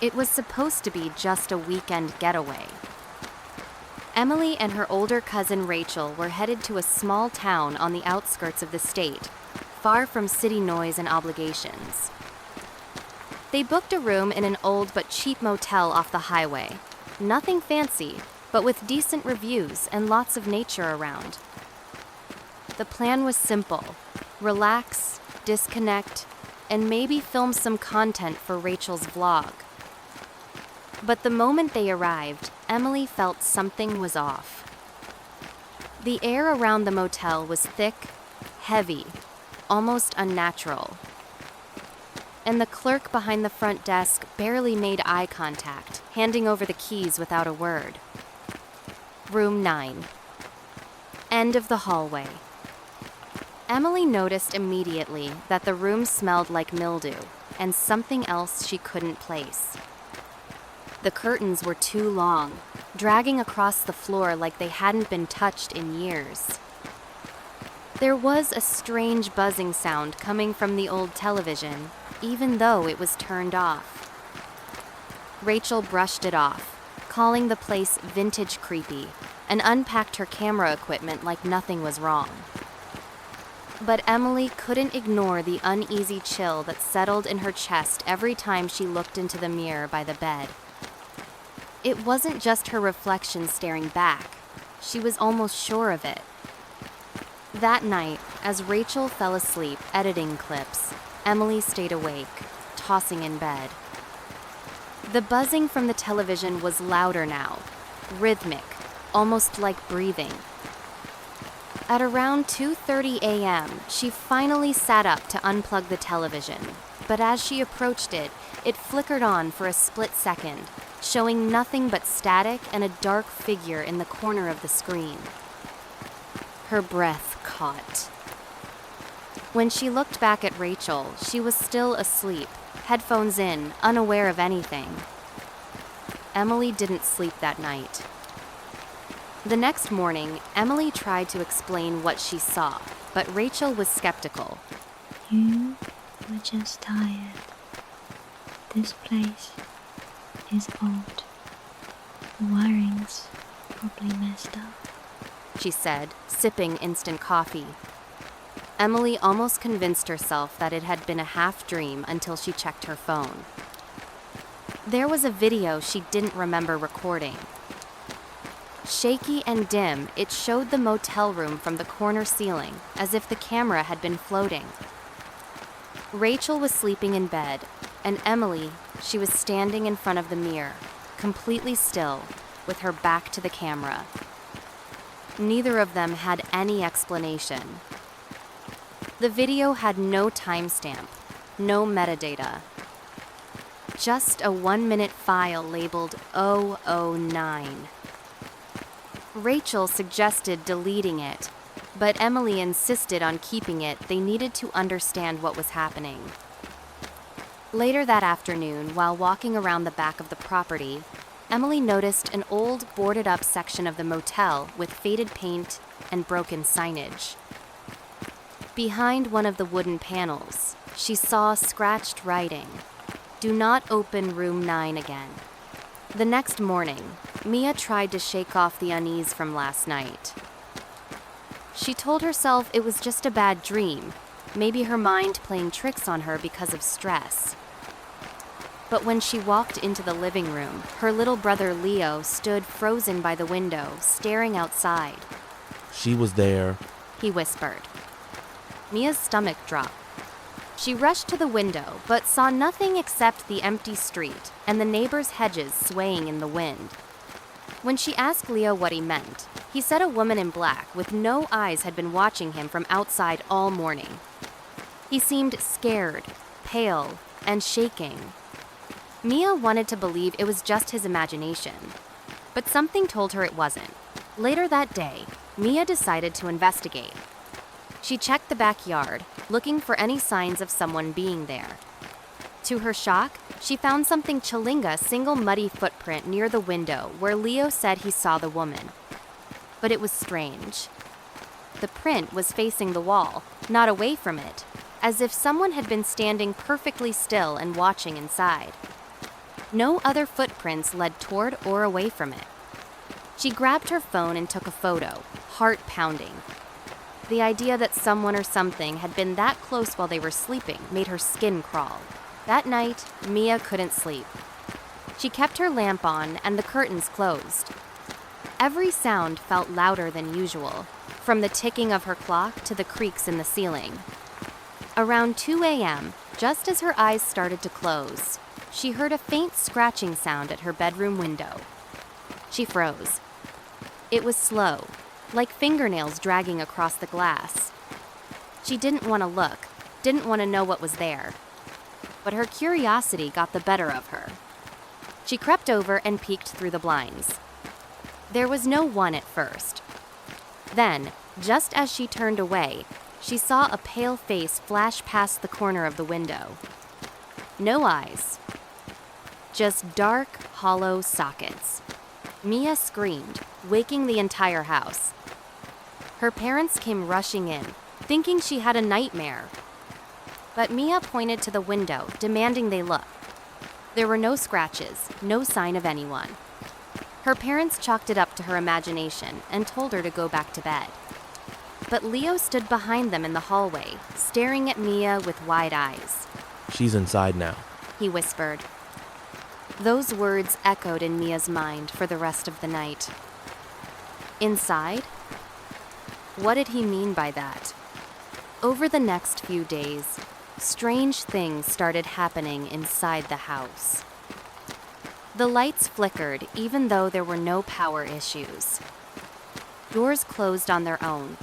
It was supposed to be just a weekend getaway. Emily and her older cousin Rachel were headed to a small town on the outskirts of the state, far from city noise and obligations. They booked a room in an old but cheap motel off the highway. Nothing fancy, but with decent reviews and lots of nature around. The plan was simple: relax, disconnect, and maybe film some content for Rachel's vlog. But the moment they arrived, Emily felt something was off. The air around the motel was thick, heavy, almost unnatural. And the clerk behind the front desk barely made eye contact, handing over the keys without a word. Room 9. End of the hallway. Emily noticed immediately that the room smelled like mildew and something else she couldn't place. The curtains were too long, dragging across the floor like they hadn't been touched in years. There was a strange buzzing sound coming from the old television, even though it was turned off. Rachel brushed it off, calling the place vintage creepy, and unpacked her camera equipment like nothing was wrong. But Emily couldn't ignore the uneasy chill that settled in her chest every time she looked into the mirror by the bed. It wasn't just her reflection staring back. She was almost sure of it. That night, as Rachel fell asleep editing clips, Emily stayed awake, tossing in bed. The buzzing from the television was louder now, rhythmic, almost like breathing. At around 2:30 a.m., she finally sat up to unplug the television, but as she approached it, it flickered on for a split second, showing nothing but static and a dark figure in the corner of the screen. Her breath caught. When she looked back at Rachel, she was still asleep, headphones in, unaware of anything. Emily didn't sleep that night. The next morning, Emily tried to explain what she saw, but Rachel was skeptical. You were just tired. This place is old. The wiring's probably messed up, she said, sipping instant coffee. Emily almost convinced herself that it had been a half-dream until she checked her phone. There was a video she didn't remember recording. Shaky and dim, it showed the motel room from the corner ceiling, as if the camera had been floating. Rachel was sleeping in bed, and Emily, she was standing in front of the mirror, completely still, with her back to the camera. Neither of them had any explanation. The video had no timestamp, no metadata. Just a 1-minute file labeled 009. Rachel suggested deleting it, but Emily insisted on keeping it. They needed to understand what was happening. Later that afternoon, while walking around the back of the property, Emily noticed an old boarded-up section of the motel with faded paint and broken signage. Behind one of the wooden panels, she saw scratched writing: "Do not open room 9 again." The next morning, Mia tried to shake off the unease from last night. She told herself it was just a bad dream, maybe her mind playing tricks on her because of stress. But when she walked into the living room, her little brother Leo stood frozen by the window, staring outside. "She was there," he whispered. Mia's stomach dropped. She rushed to the window, but saw nothing except the empty street and the neighbors' hedges swaying in the wind. When she asked Leo what he meant, he said a woman in black with no eyes had been watching him from outside all morning. He seemed scared, pale, and shaking. Mia wanted to believe it was just his imagination, but something told her it wasn't. Later that day, Mia decided to investigate. She checked the backyard, looking for any signs of someone being there. To her shock, she found something Chilinga single muddy footprint near the window where Leo said he saw the woman. But it was strange. The print was facing the wall, not away from it, as if someone had been standing perfectly still and watching inside. No other footprints led toward or away from it. She grabbed her phone and took a photo, heart pounding. The idea that someone or something had been that close while they were sleeping made her skin crawl. That night, Mia couldn't sleep. She kept her lamp on and the curtains closed. Every sound felt louder than usual, from the ticking of her clock to the creaks in the ceiling. Around 2 a.m., just as her eyes started to close, she heard a faint scratching sound at her bedroom window. She froze. It was slow, like fingernails dragging across the glass. She didn't want to look, didn't want to know what was there. But her curiosity got the better of her. She crept over and peeked through the blinds. There was no one at first. Then, just as she turned away, she saw a pale face flash past the corner of the window. No eyes. Just dark, hollow sockets. Mia screamed, waking the entire house. Her parents came rushing in, thinking she had a nightmare. But Mia pointed to the window, demanding they look. There were no scratches, no sign of anyone. Her parents chalked it up to her imagination and told her to go back to bed. But Leo stood behind them in the hallway, staring at Mia with wide eyes. She's inside now. He whispered. Those words echoed in Mia's mind for the rest of the night. Inside? What did he mean by that? Over the next few days, strange things started happening inside the house. The lights flickered even though there were no power issues. Doors closed on their own.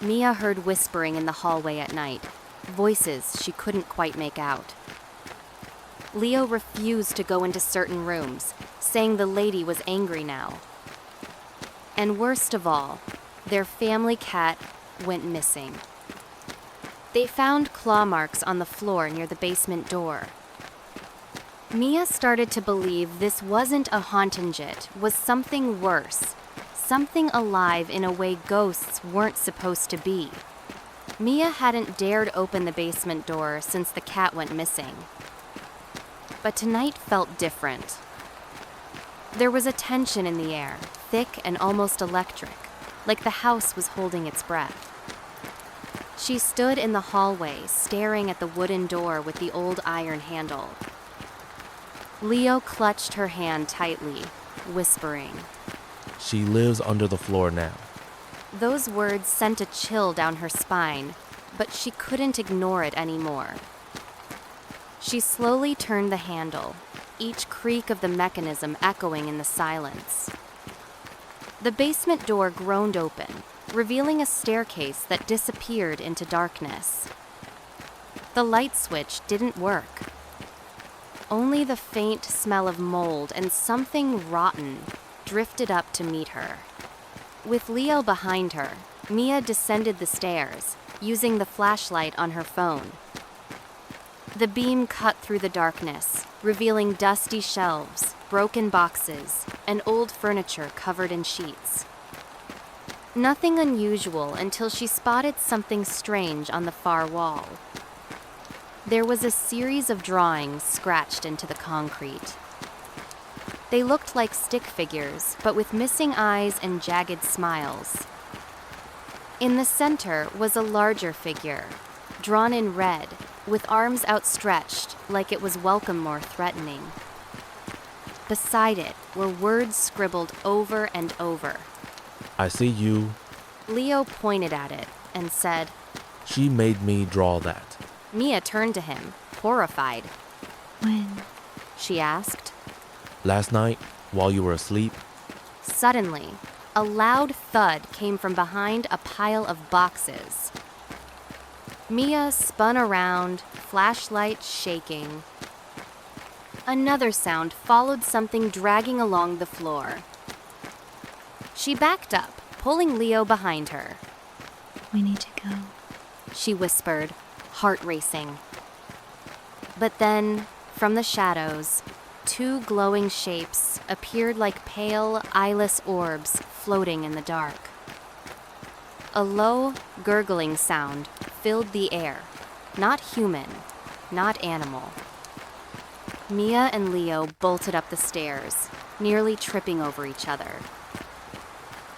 Mia heard whispering in the hallway at night, voices she couldn't quite make out. Leo refused to go into certain rooms, saying the lady was angry now. And worst of all, their family cat went missing. They found claw marks on the floor near the basement door. Mia started to believe this wasn't a hauntingit, was something worse, something alive in a way ghosts weren't supposed to be. Mia hadn't dared open the basement door since the cat went missing. But tonight felt different. There was a tension in the air, thick and almost electric, like the house was holding its breath. She stood in the hallway, staring at the wooden door with the old iron handle. Leo clutched her hand tightly, whispering. She lives under the floor now. Those words sent a chill down her spine, but she couldn't ignore it anymore. She slowly turned the handle, each creak of the mechanism echoing in the silence. The basement door groaned open, revealing a staircase that disappeared into darkness. The light switch didn't work. Only the faint smell of mold and something rotten drifted up to meet her. With Leo behind her, Mia descended the stairs, using the flashlight on her phone. The beam cut through the darkness, revealing dusty shelves, broken boxes, and old furniture covered in sheets. Nothing unusual until she spotted something strange on the far wall. There was a series of drawings scratched into the concrete. They looked like stick figures, but with missing eyes and jagged smiles. In the center was a larger figure, drawn in red, with arms outstretched like it was welcome or threatening. Beside it were words scribbled over and over. I see you. Leo pointed at it and said, She made me draw that. Mia turned to him, horrified. When? She asked. Last night, while you were asleep. Suddenly, a loud thud came from behind a pile of boxes. Mia spun around, flashlight shaking. Another sound followed something dragging along the floor. She backed up, pulling Leo behind her. We need to go. She whispered, heart racing. But then, from the shadows, two glowing shapes appeared like pale, eyeless orbs floating in the dark. A low, gurgling sound filled the air, not human, not animal. Mia and Leo bolted up the stairs, nearly tripping over each other.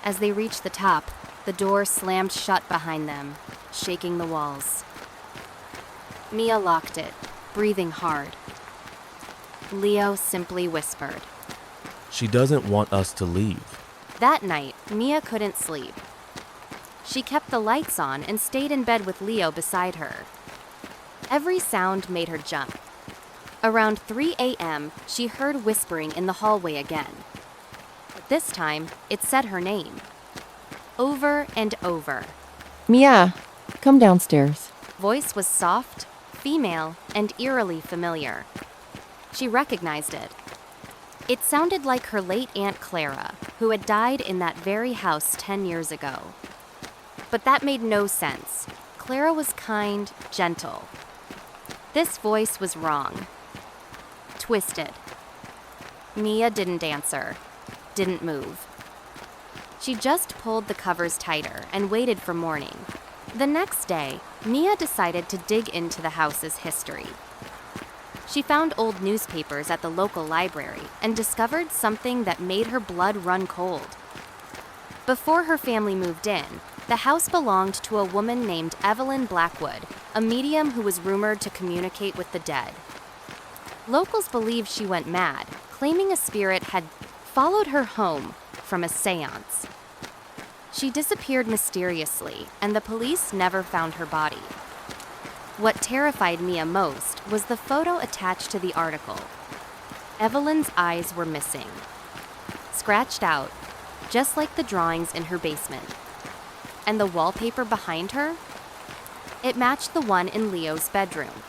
As they reached the top, the door slammed shut behind them, shaking the walls. Mia locked it, breathing hard. Leo simply whispered. She doesn't want us to leave. That night, Mia couldn't sleep. She kept the lights on and stayed in bed with Leo beside her. Every sound made her jump. Around 3 a.m., she heard whispering in the hallway again. But this time, it said her name. Over and over. Mia, come downstairs. Voice was soft, female, and eerily familiar. She recognized it. It sounded like her late Aunt Clara, who had died in that very house 10 years ago. But that made no sense. Clara was kind, gentle. This voice was wrong. Twisted. Mia didn't answer, didn't move. She just pulled the covers tighter and waited for morning. The next day, Mia decided to dig into the house's history. She found old newspapers at the local library and discovered something that made her blood run cold. Before her family moved in, the house belonged to a woman named Evelyn Blackwood, a medium who was rumored to communicate with the dead. Locals believed she went mad, claiming a spirit had followed her home from a seance. She disappeared mysteriously, and the police never found her body. What terrified Mia most was the photo attached to the article. Evelyn's eyes were missing, scratched out, just like the drawings in her basement. And the wallpaper behind her? It matched the one in Leo's bedroom.